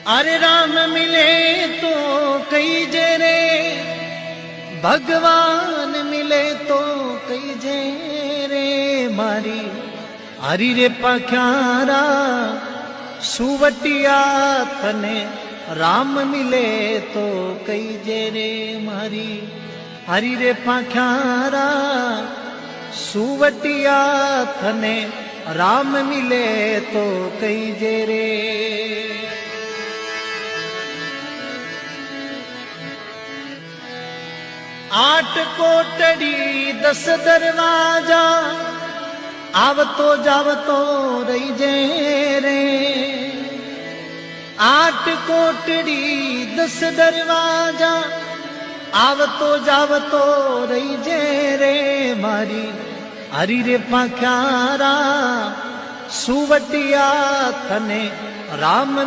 अरे राम मिले तो कई जे रे, भगवान मिले तो कई जे रे मारी हरी रे पख्यारा सुवटिया थने राम मिले तो कई जे रे मारी हरी रे पख्यारा सुवटिया थने राम मिले तो कई जे रे। आठ कोटड़ी 10 दरवाजा आवतो जावतो रही जे रे। 8 कोटड़ी 10 दरवाजा आवतो जावतो रही जे रे मारी हरी रे पख्यारा सुवटिया थने राम